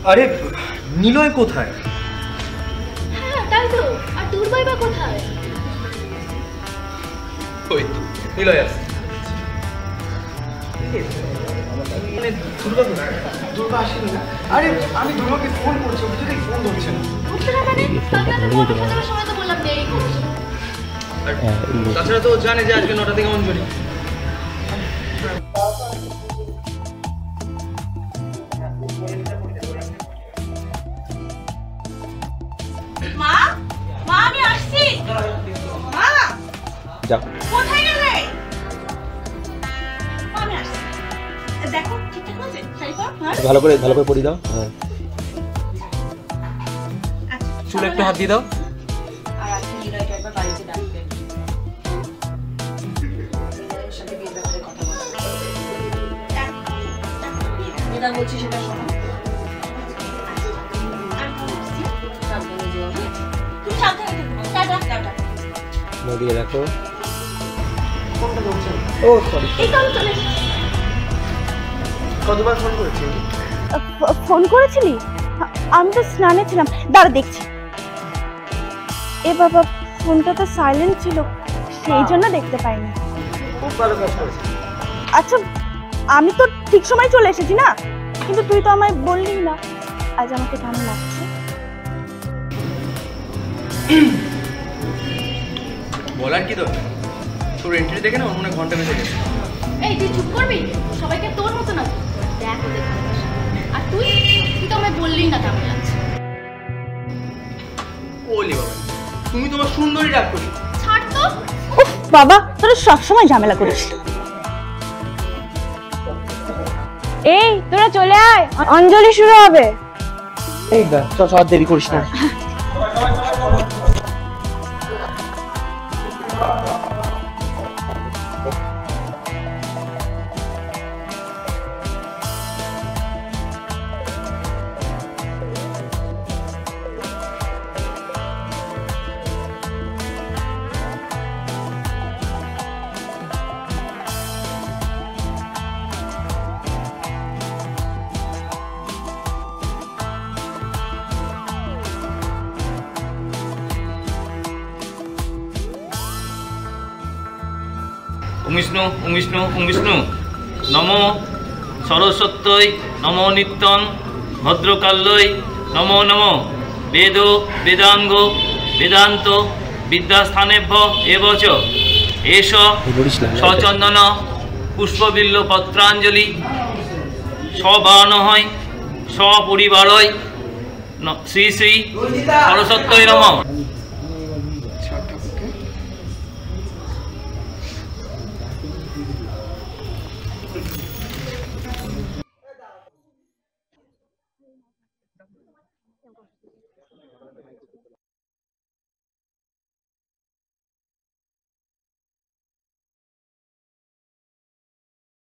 আরে নিলয় কোথায়? হ্যাঁ তাই তো, আর দুর্বাই বা কোথায়? ওই তো নিলয় আসছে। দুর্বা আসেনি না? আরে আমি দুর্বাকে ফোন করছি, ওকে যদি ফোন ধরছে না। উঠছে না মানে? কালকে রাতে ফোন করার সময় তো বললাম দেরি করছি। তাছাড়া তো জানে যে আজকে 9টা থেকে অঞ্জলি। মা, মা আমি আসছি। মা, যাও। কোথায় গেলে? আমি আসছি। দেখো ঠিকঠাক আছে শাড়িটা? ভালো করে পরিয়ে দাও। হ্যাঁ, চুলে একটু হাত দিয়ে দাও। আর আজকে নিলয়কে একবার বাড়িতে ডাকবে। নিলয়ের সাথে বিয়ের ব্যাপারে কথা বলবো। যেটা বলছি সেটা শোনো। তুমি সাবধানে থেকো। Tata tata. নদিকে দেখো। ফোনটা ধরছে না। ও সরি। এই তো আমি চলে এসেছি। কতবার ফোন করেছি? ফোন করেছিলি? আমি তো স্নানে ছিলাম, দাঁড়া দেখছি। এ বাবা, ফোনটা তো সাইলেন্ট ছিল, সেই জন্য দেখতে পাইনি। খুব ভালো কাজ করেছি। আচ্ছা, আমি তো ঠিক সময় চলে এসেছি না, কিন্তু তুই তো আমায় বললি না। আজ আমাকে কেমন লাগছে? বলার কি দরকার? তোর এন্ট্রি দেখে না ওর মনে ঘন্টা বেজে গেছে। এই তুই চুপ করবি? সবাইকে তোর মতো না দেখ ওদের ভালোবাসা। আর তুই তো আমায় বললি না কেমন লাগছে। ওলি বাবা, তুমি তোমার সুন্দরী ডাক করি। ছাড় তো। উফ বাবা, তোরা সবসময় ঝামেলা করিস। এই তোরা চলে আয়, অঞ্জলি শুরু হবে। এই না, চল দেরি করিস না। ওম বিষ্ণু ওম বিষ্ণু ওম বিষ্ণু নমো সরস্বত্যই নমো নিত্যং ভদ্রকাল্যই নমো নমো বেদ বেদাঙ্গ বেদান্ত বিদ্যাস্থানেভ্য এবচ এষ সচন্দন পুষ্পবিল্ল পত্রাঞ্জলি সবানহয় সপরিবারয় শ্রী শ্রী সরস্বত্যই নমঃ।